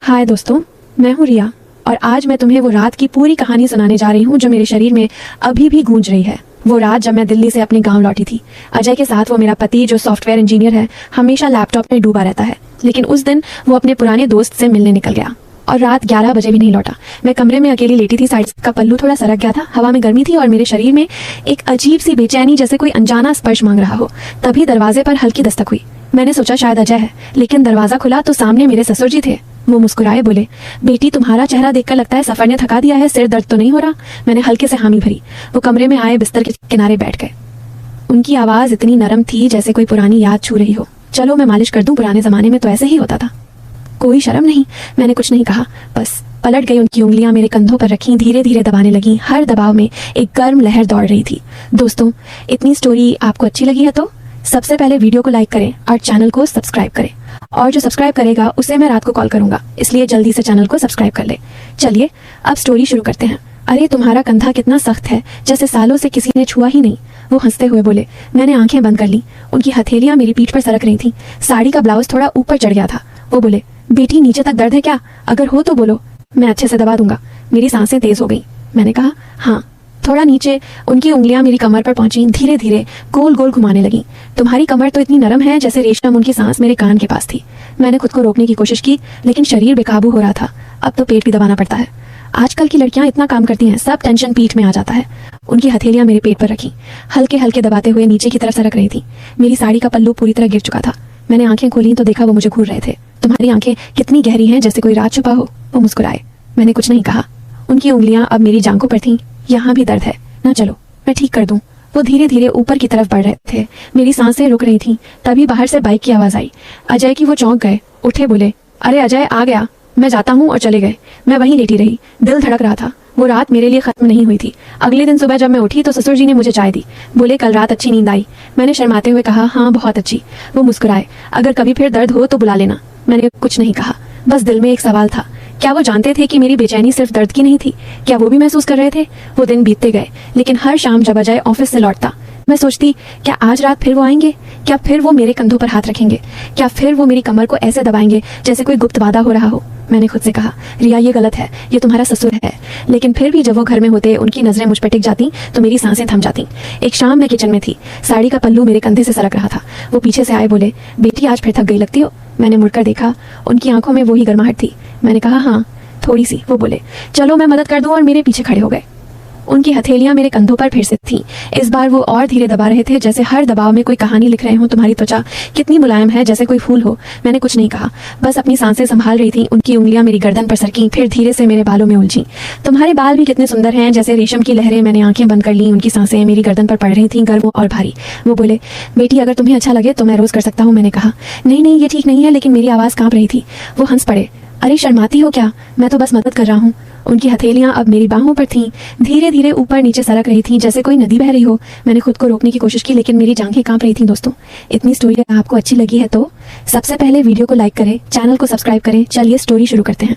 हाय दोस्तों, मैं हूँ रिया और आज मैं तुम्हें वो रात की पूरी कहानी सुनाने जा रही हूँ जो मेरे शरीर में अभी भी गूंज रही है। वो रात जब मैं दिल्ली से अपने गांव लौटी थी। अजय के साथ वो मेरा पति जो सॉफ्टवेयर इंजीनियर है हमेशा लैपटॉप में डूबा रहता है, लेकिन उस दिन वो अपने पुराने दोस्त से मिलने निकल गया और रात 11 बजे भी नहीं लौटा। मैं कमरे में अकेली लेटी थी, साइड का पल्लू थोड़ा सरक गया था, हवा में गर्मी थी और मेरे शरीर में एक अजीब सी बेचैनी जैसे कोई अनजाना स्पर्श मांग रहा हो। तभी दरवाजे पर हल्की दस्तक हुई। मैंने सोचा शायद अजय है, लेकिन दरवाजा खुला तो सामने मेरे ससुर जी थे। वो मुस्कुराए, बोले, बेटी तुम्हारा चेहरा देखकर लगता है सफर ने थका दिया है, सिर दर्द तो नहीं हो रहा? मैंने हल्के से हामी भरी। वो कमरे में आए, बिस्तर के किनारे बैठ गए। उनकी आवाज इतनी नरम थी जैसे कोई पुरानी याद छू रही हो। चलो मैं मालिश कर दूं, पुराने जमाने में तो ऐसे ही होता था। कोई शर्म नहीं? मैंने कुछ नहीं कहा, बस पलट गई। उनकी उंगलियां मेरे कंधों पर रखी, धीरे धीरे दबाने लगी। हर दबाव में एक गर्म लहर दौड़ रही थी। दोस्तों, इतनी स्टोरी आपको अच्छी लगी है तो सबसे पहले वीडियो को लाइक करें और चैनल को सब्सक्राइब करें, और जो सब्सक्राइब करेगा उसे मैं रात को कॉल करूंगा, इसलिए जल्दी से चैनल को सब्सक्राइब कर ले। चलिए अब स्टोरी शुरू करते हैं। अरे तुम्हारा कंधा कितना सख्त है, जैसे सालों से किसी ने छुआ ही नहीं। वो हंसते हुए बोले। मैंने आंखें बंद कर ली। उनकी हथेलियां मेरी पीठ पर सरक रही थी। साड़ी का ब्लाउज थोड़ा ऊपर चढ़ गया था। वो बोले, बेटी नीचे तक दर्द है क्या? अगर हो तो बोलो, मैं अच्छे से दबा दूंगा। मेरी सांसें तेज हो गई। मैंने कहा, हाँ थोड़ा नीचे। उनकी उंगलियां मेरी कमर पर पहुंची, धीरे धीरे गोल गोल घुमाने लगी। तुम्हारी कमर तो इतनी नरम है जैसे रेशम। उनकी सांस मेरे कान के पास थी। मैंने खुद को रोकने की कोशिश की, लेकिन शरीर बेकाबू हो रहा था। अब तो पेट भी दबाना पड़ता है। आजकल की लड़कियां इतना काम करती हैं, सब टेंशन पीठ में आ जाता है। उनकी हथेलियां मेरे पेट पर रखी, हल्के हल्के दबाते हुए नीचे की तरफ सरक रही थी। मेरी साड़ी का पल्लू पूरी तरह गिर चुका था। मैंने आंखें खोली तो देखा वो मुझे घूर रहे थे। तुम्हारी आंखें कितनी गहरी हैं, जैसे कोई राज छुपा हो। वो मुस्कुराए। मैंने कुछ नहीं कहा। उनकी उंगलियां अब मेरी जांघों पर थीं। यहाँ भी दर्द है ना? चलो मैं ठीक कर दूं। वो धीरे धीरे ऊपर की तरफ बढ़ रहे थे। मेरी सांसें रुक रही थीं। तभी बाहर से बाइक की आवाज आई। अजय की। वो चौंक गए, उठे, बोले, अरे अजय आ गया। मैं जाता हूँ, और चले गए। मैं वहीं लेटी रही, दिल धड़क रहा था। वो रात मेरे लिए खत्म नहीं हुई थी। अगले दिन सुबह जब मैं उठी तो ससुर जी ने मुझे चाय दी। बोले, कल रात अच्छी नींद आई? मैंने शर्माते हुए कहा, हाँ बहुत अच्छी। वो मुस्कुराए। अगर कभी फिर दर्द हो तो बुला लेना। मैंने कुछ नहीं कहा, बस दिल में एक सवाल था। क्या वो जानते थे कि मेरी बेचैनी सिर्फ दर्द की नहीं थी? क्या वो भी महसूस कर रहे थे? वो दिन बीतते गए, लेकिन हर शाम जब अजय ऑफिस से लौटता, मैं सोचती, क्या आज रात फिर वो आएंगे? क्या फिर वो मेरे कंधों पर हाथ रखेंगे? क्या फिर वो मेरी कमर को ऐसे दबाएंगे जैसे कोई गुप्त वादा हो रहा हो? मैंने खुद से कहा, रिया ये गलत है, ये तुम्हारा ससुर है। लेकिन फिर भी जब वो घर में होते, उनकी नजरें मुझ पर टिक जाती तो मेरी सांसें थम जाती। एक शाम मैं किचन में थी, साड़ी का पल्लू मेरे कंधे से सरक रहा था। वो पीछे से आए, बोले, बेटी आज फिर थक गई लगती हो। मैंने मुड़कर देखा, उनकी आंखों में वही गर्माहट थी। मैंने कहा, हाँ थोड़ी सी। वो बोले, चलो मैं मदद कर दूं, और मेरे पीछे खड़े हो गए। उनकी हथेलियां मेरे कंधों पर फिर से थीं। इस बार वो और धीरे दबा रहे थे, जैसे हर दबाव में कोई कहानी लिख रहे हो। तुम्हारी त्वचा कितनी मुलायम है, जैसे कोई फूल हो। मैंने कुछ नहीं कहा, बस अपनी सांसें संभाल रही थी। उनकी उंगलियां मेरी गर्दन पर सरकी, फिर धीरे से मेरे बालों में उलझी। तुम्हारे बाल भी कितने सुंदर हैं, जैसे रेशम की लहरें। मैंने आंखें बंद कर ली। उनकी सांसें मेरी गर्दन पर पड़ रही थी, गर्म और भारी। वो बोले, बेटी अगर तुम्हें अच्छा लगे तो मैं रोज कर सकता हूँ। मैंने कहा, नहीं नहीं ये ठीक नहीं है, लेकिन मेरी आवाज कांप रही थी। वो हंस पड़े। अरे शर्माती हो क्या? मैं तो बस मदद कर रहा हूँ। उनकी हथेलियां अब मेरी बाहों पर थीं, धीरे धीरे ऊपर नीचे सरक रही थीं, जैसे कोई नदी बह रही हो। मैंने खुद को रोकने की कोशिश की, लेकिन मेरी जांघें कांप रही थीं। दोस्तों, इतनी स्टोरी आपको अच्छी लगी है तो सबसे पहले वीडियो को लाइक करें, चैनल को सब्सक्राइब करें। चलिए स्टोरी शुरू करते हैं।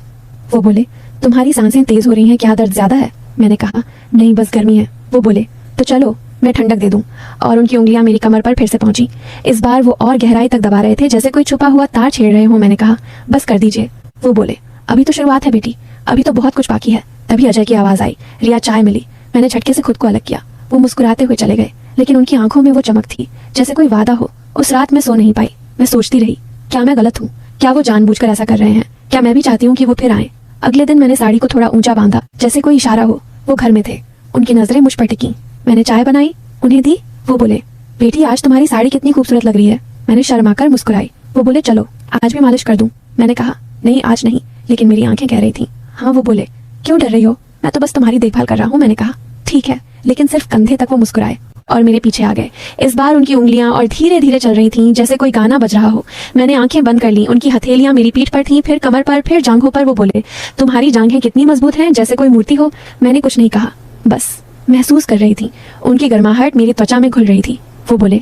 वो बोले, तुम्हारी सांसें तेज हो रही हैं, क्या दर्द ज्यादा है? मैंने कहा, नहीं बस गर्मी है। वो बोले, तो चलो मैं ठंडक दे दूं। और उनकी उंगलियां मेरी कमर पर फिर से पहुंची। इस बार वो और गहराई तक दबा रहे थे, जैसे कोई छुपा हुआ तार छेड़ रहे हो। मैंने कहा, बस कर दीजिए। वो बोले, अभी तो शुरुआत है बेटी, अभी तो बहुत कुछ बाकी है। तभी अजय की आवाज आई, रिया चाय मिली। मैंने झटके से खुद को अलग किया। वो मुस्कुराते हुए चले गए, लेकिन उनकी आंखों में वो चमक थी जैसे कोई वादा हो। उस रात मैं सो नहीं पाई। मैं सोचती रही, क्या मैं गलत हूँ? क्या वो जानबूझकर ऐसा कर रहे हैं? क्या मैं भी चाहती हूँ कि वो फिर आए? अगले दिन मैंने साड़ी को थोड़ा ऊंचा बांधा, जैसे कोई इशारा हो। वो घर में थे। उनकी नजरें मुझ पर टिकी। मैंने चाय बनाई, उन्हें दी। वो बोले, बेटी आज तुम्हारी साड़ी कितनी खूबसूरत लग रही है। मैंने शर्माकर मुस्कुराई। वो बोले, चलो आज भी मालिश कर दूं। मैंने कहा, नहीं आज नहीं, लेकिन मेरी आंखें कह रही थी हाँ। वो बोले, क्यों डर रही हो? मैं तो बस तुम्हारी देखभाल कर रहा हूँ। मैंने कहा, ठीक है, लेकिन सिर्फ कंधे तक। वो मुस्कुराए और मेरे पीछे आ गए। इस बार उनकी उंगलियां और धीरे धीरे चल रही थीं, जैसे कोई गाना बज रहा हो। मैंने आंखें बंद कर ली। उनकी हथेलियां मेरी पीठ पर थीं, फिर कमर पर, फिर जांघों पर। वो बोले, तुम्हारी जांघें कितनी मजबूत हैं, जैसे कोई मूर्ति हो। मैंने कुछ नहीं कहा, बस महसूस कर रही थी। उनकी गर्माहट मेरी त्वचा में घुल रही थी। वो बोले,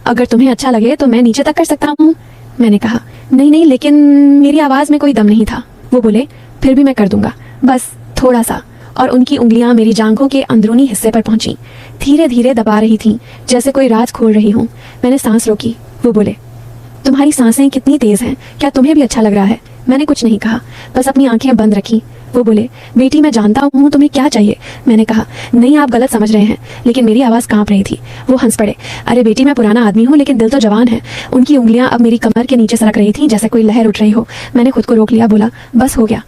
अगर तुम्हें अच्छा लगे तो मैं नीचे तक कर सकता हूँ। मैंने कहा, नहीं नहीं, लेकिन मेरी आवाज में कोई दम नहीं था। वो बोले, फिर भी मैं कर दूंगा, बस थोड़ा सा। और उनकी उंगलियां मेरी जांघों के अंदरूनी हिस्से पर पहुंची, धीरे धीरे दबा रही थीं, जैसे कोई राज खोल रही हूं। मैंने सांस रोकी। वो बोले, तुम्हारी सांसें कितनी तेज हैं, क्या तुम्हें भी अच्छा लग रहा है? मैंने कुछ नहीं कहा, बस अपनी आंखें बंद रखी। वो बोले, बेटी मैं जानता हूँ तुम्हें क्या चाहिए। मैंने कहा, नहीं आप गलत समझ रहे हैं, लेकिन मेरी आवाज़ कांप रही थी। वो हंस पड़े, अरे बेटी मैं पुराना आदमी हूँ लेकिन दिल तो जवान है। उनकी उंगलियां अब मेरी कमर के नीचे सरक रही थी जैसे कोई लहर उठ रही हो। मैंने खुद को रोक लिया, बोला बस हो गया।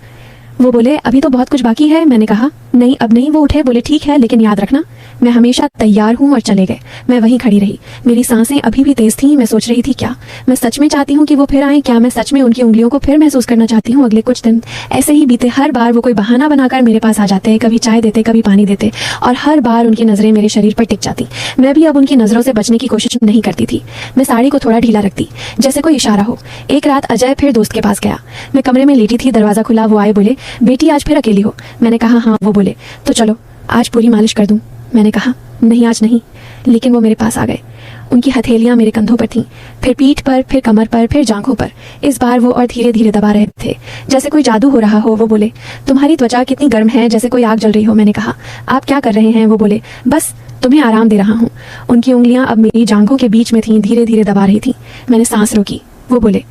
वो बोले, अभी तो बहुत कुछ बाकी है। मैंने कहा, नहीं अब नहीं। वो उठे, बोले ठीक है लेकिन याद रखना मैं हमेशा तैयार हूँ, और चले गए। मैं वहीं खड़ी रही, मेरी सांसें अभी भी तेज थीं। मैं सोच रही थी, क्या मैं सच में चाहती हूँ कि वो फिर आए? क्या मैं सच में उनकी उंगलियों को फिर महसूस करना चाहती हूँ? अगले कुछ दिन ऐसे ही बीते। हर बार वो कोई बहाना बनाकर मेरे पास आ जाते, कभी चाय देते, कभी पानी देते, और हर बार उनकी नजरें मेरे शरीर पर टिक जाती। मैं भी अब उनकी नजरों से बचने की कोशिश नहीं करती थी। मैं साड़ी को थोड़ा ढीला रखती, जैसे कोई इशारा हो। एक रात अजय फिर दोस्त के पास गया। मैं कमरे में लेटी थी, दरवाजा खुला। वो आए, बोले, बेटी आज फिर अकेली हो? मैंने कहा, हाँ। वो बोले, तो चलो आज पूरी मालिश कर दूं? मैंने कहा, नहीं आज नहीं। लेकिन वो मेरे पास आ गए। उनकी हथेलियां मेरे कंधों पर थीं, फिर पीठ पर, फिर कमर पर, फिर जांघों पर। इस बार वो और धीरे धीरे दबा रहे थे, जैसे कोई जादू हो रहा हो। वो बोले, तुम्हारी त्वचा कितनी गर्म है, जैसे कोई आग जल रही हो। मैंने कहा, आप क्या कर रहे हैं? वो बोले, बस तुम्हें आराम दे रहा हूँ। उनकी उंगलियां अब मेरी जांघों के बीच में थीं, धीरे धीरे दबा रही थी। मैंने सांस रोकी। वो बोले,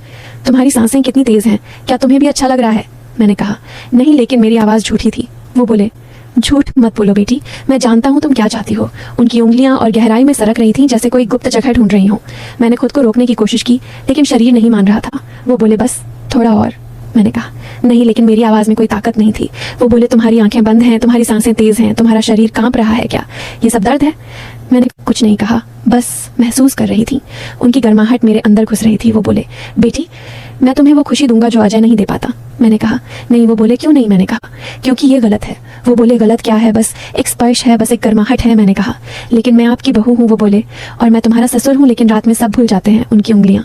तुम्हारी सांसें कितनी तेज हैं, क्या तुम्हें भी अच्छा लग रहा है? मैंने कहा, नहीं, लेकिन मेरी आवाज़ झूठी थी। वो बोले, झूठ मत बोलो बेटी, मैं जानता हूँ तुम क्या चाहती हो। उनकी उंगलियां और गहराई में सरक रही थीं जैसे कोई गुप्त जगह ढूंढ रही हो। मैंने खुद को रोकने की कोशिश की, लेकिन शरीर नहीं मान रहा था। वो बोले, बस थोड़ा और। मैंने कहा, नहीं, लेकिन मेरी आवाज़ में कोई ताकत नहीं थी। वो बोले, तुम्हारी आंखें बंद हैं, तुम्हारी सांसें तेज हैं, तुम्हारा शरीर कांप रहा है, क्या ये सब दर्द है? मैंने कुछ नहीं कहा, बस महसूस कर रही थी। उनकी गर्माहट मेरे अंदर घुस रही थी। वो बोले, बेटी मैं तुम्हें वो खुशी दूंगा जो अजय नहीं दे पाता। मैंने कहा, नहीं। वो बोले, क्यों नहीं? मैंने कहा, क्योंकि ये गलत है। वो बोले, गलत क्या है? बस एक स्पर्श है, बस एक गर्माहट है। मैंने कहा, लेकिन मैं आपकी बहू हूँ। वो बोले, और मैं तुम्हारा ससुर हूँ, लेकिन रात में सब भूल जाते हैं। उनकी उंगलियां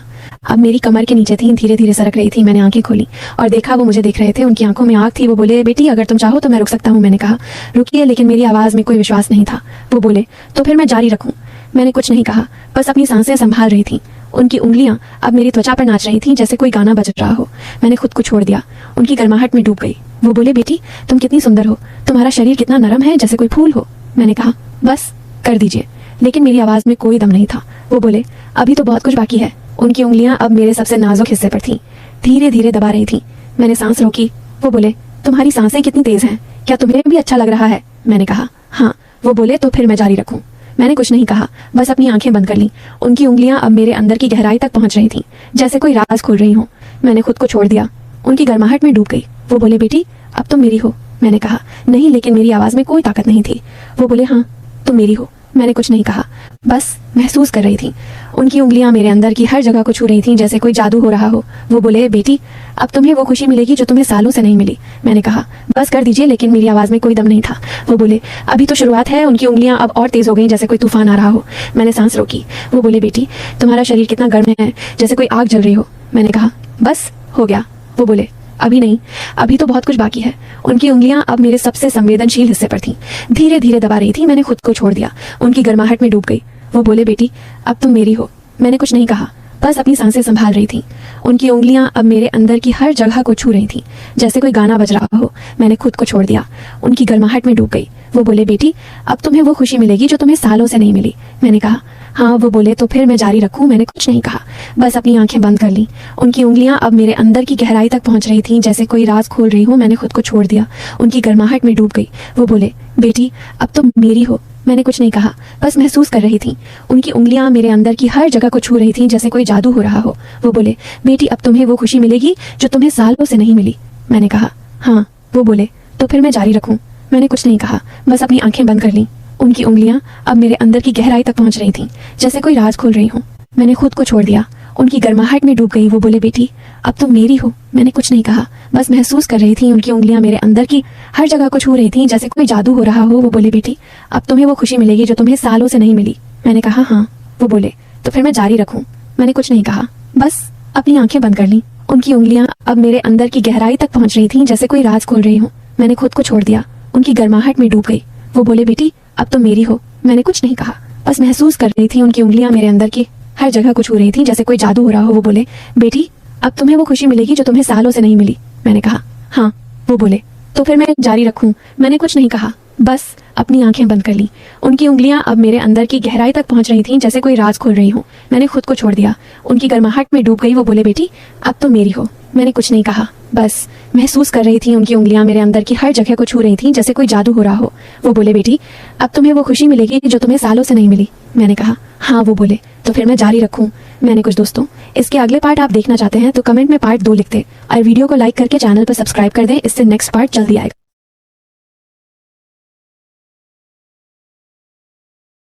अब मेरी कमर के नीचे थी, धीरे धीरे सरक रही थी। मैंने आंखें खोली और देखा वो मुझे देख रहे थे। उनकी आंखों में आग थी। वो बोले, बेटी अगर तुम चाहो तो मैं रुक सकता हूँ। मैंने कहा, रुकिए, लेकिन मेरी आवाज़ में कोई विश्वास नहीं था। वो बोले, तो फिर मैं जारी रखूँ? मैंने कुछ नहीं कहा, बस अपनी सांसें संभाल रही थी। उनकी उंगलियां अब मेरी त्वचा पर नाच रही थीं जैसे कोई गाना बज रहा हो। मैंने खुद को छोड़ दिया, उनकी गर्माहट में डूब गई। वो बोले, बेटी तुम कितनी सुंदर हो, तुम्हारा शरीर कितना नरम है, जैसे कोई फूल हो। मैंने कहा, बस कर दीजिए, लेकिन मेरी आवाज़ में कोई दम नहीं था। वो बोले, अभी तो बहुत कुछ बाकी है। उनकी उंगलियां अब मेरे सबसे नाजुक हिस्से पर थीं, धीरे धीरे दबा रही थीं। मैंने सांस रोकी। वो बोले, तुम्हारी सांसें कितनी तेज हैं, क्या तुम्हें भी अच्छा लग रहा है? मैंने कहा, हाँ। वो बोले, तो फिर मैं जारी रखूं? मैंने कुछ नहीं कहा, बस अपनी आंखें बंद कर लीं। उनकी उंगलियां अब मेरे अंदर की गहराई तक पहुंच रही थीं, जैसे कोई राज खोल रही हो। मैंने खुद को छोड़ दिया, उनकी गर्माहट में डूब गई। वो बोले, बेटी अब तुम मेरी हो। मैंने कहा, नहीं, लेकिन मेरी आवाज़ में कोई ताकत नहीं थी। वो बोले, हाँ तुम मेरी हो। मैंने कुछ नहीं कहा, बस महसूस कर रही थी। उनकी उंगलियां मेरे अंदर की हर जगह को छू रही थीं जैसे कोई जादू हो रहा हो। वो बोले, बेटी अब तुम्हें वो खुशी मिलेगी जो तुम्हें सालों से नहीं मिली। मैंने कहा, बस कर दीजिए, लेकिन मेरी आवाज़ में कोई दम नहीं था। वो बोले, अभी तो शुरुआत है। उनकी उंगलियां अब और तेज़ हो गई जैसे कोई तूफान आ रहा हो। मैंने सांस रोकी। वो बोले, बेटी तुम्हारा शरीर कितना गर्म है, जैसे कोई आग जल रही हो। मैंने कहा, बस हो गया। वो बोले, अभी नहीं, अभी तो बहुत कुछ बाकी है। उनकी उंगलियां अब मेरे सबसे संवेदनशील हिस्से पर थीं, धीरे धीरे दबा रही थी। मैंने खुद को छोड़ दिया, उनकी गर्माहट में डूब गई। वो बोले, बेटी अब तुम मेरी हो। मैंने कुछ नहीं कहा, बस अपनी सांसें संभाल रही थी। उनकी उंगलियां अब मेरे अंदर की हर जगह को छू रही थीं, जैसे कोई गाना बज रहा हो। मैंने खुद को छोड़ दिया, उनकी गर्माहट में डूब गई। वो बोले, बेटी अब तुम्हें वो खुशी मिलेगी जो तुम्हें सालों से नहीं मिली। मैंने कहा, हाँ। वो बोले, तो फिर मैं जारी रखूं? मैंने कुछ नहीं कहा, बस अपनी आंखें बंद कर लीं। उनकी उंगलियां अब मेरे अंदर की गहराई तक पहुंच रही थीं जैसे कोई राज खोल रही हो। मैंने खुद को छोड़ दिया, उनकी गर्माहट में डूब गई। वो बोले, बेटी अब तुम मेरी हो। मैंने कुछ नहीं कहा, बस महसूस कर रही थी। उनकी उंगलियां मेरे अंदर की हर जगह को छू रही थीं जैसे कोई जादू हो रहा हो। वो बोले, बेटी अब तुम्हें वो खुशी मिलेगी जो तुम्हें सालों से नहीं मिली। मैंने कहा, हाँ। वो बोले, तो फिर मैं जारी रखूं? मैंने कुछ नहीं कहा, बस अपनी आंखें बंद कर लीं। उनकी उंगलियां अब मेरे अंदर की गहराई तक पहुंच रही थीं जैसे कोई राज खोल रही हो। मैंने खुद को छोड़ दिया, उनकी गर्माहट में डूब गई। वो बोले, बेटी अब तुम मेरी हो। मैंने कुछ नहीं कहा, बस महसूस कर रही थी। उनकी उंगलियां मेरे अंदर की हर जगह को छू रही थीं जैसे कोई जादू हो रहा हो। वो बोले, बेटी अब तुम्हें वो खुशी मिलेगी जो तुम्हें सालों से नहीं मिली। मैंने कहा, हाँ। वो बोले, तो फिर मैं जारी रखूं? मैंने कुछ नहीं कहा, बस अपनी आंखें बंद कर लीं। उनकी उंगलियां अब मेरे अंदर की गहराई तक पहुंच रही थीं जैसे कोई राज खोल रही हो। मैंने खुद को छोड़ दिया, उनकी गर्माहट में डूब गई। वो बोले, बेटी अब तुम मेरी हो। मैंने कुछ नहीं कहा, बस महसूस कर रही थी। उनकी उंगलियां मेरे अंदर की हर जगह को छू रही थी जैसे कोई जादू हो रहा हो। वो बोले, बेटी अब तुम्हें वो खुशी मिलेगी जो तुम्हें सालों से नहीं मिली। मैंने कहा, हाँ। वो बोले, तो फिर मैं जारी रखूं? मैंने कुछ नहीं कहा, बस अपनी आंखें बंद कर ली। उनकी उंगलियां अब मेरे अंदर की गहराई तक पहुंच रही थीं, जैसे कोई राज खोल रही हूँ। मैंने खुद को छोड़ दिया, उनकी गर्माहट में डूब गई। वो बोले, बेटी अब तो मेरी हो। मैंने कुछ नहीं कहा, बस महसूस कर रही थी। उनकी उंगलियां मेरे अंदर की हर जगह को छू रही थीं, जैसे कोई जादू हो रहा हो। वो बोले, बेटी अब तुम्हें वो खुशी मिलेगी जो तुम्हें सालों से नहीं मिली। मैंने कहा, हाँ। वो बोले, तो फिर मैं जारी रखूं? मैंने कुछ दोस्तों, इसके अगले पार्ट आप देखना चाहते हैं तो कमेंट में पार्ट 2 लिख दें और वीडियो को लाइक करके चैनल पर सब्सक्राइब कर दें। इससे नेक्स्ट पार्ट जल्दी आएगा।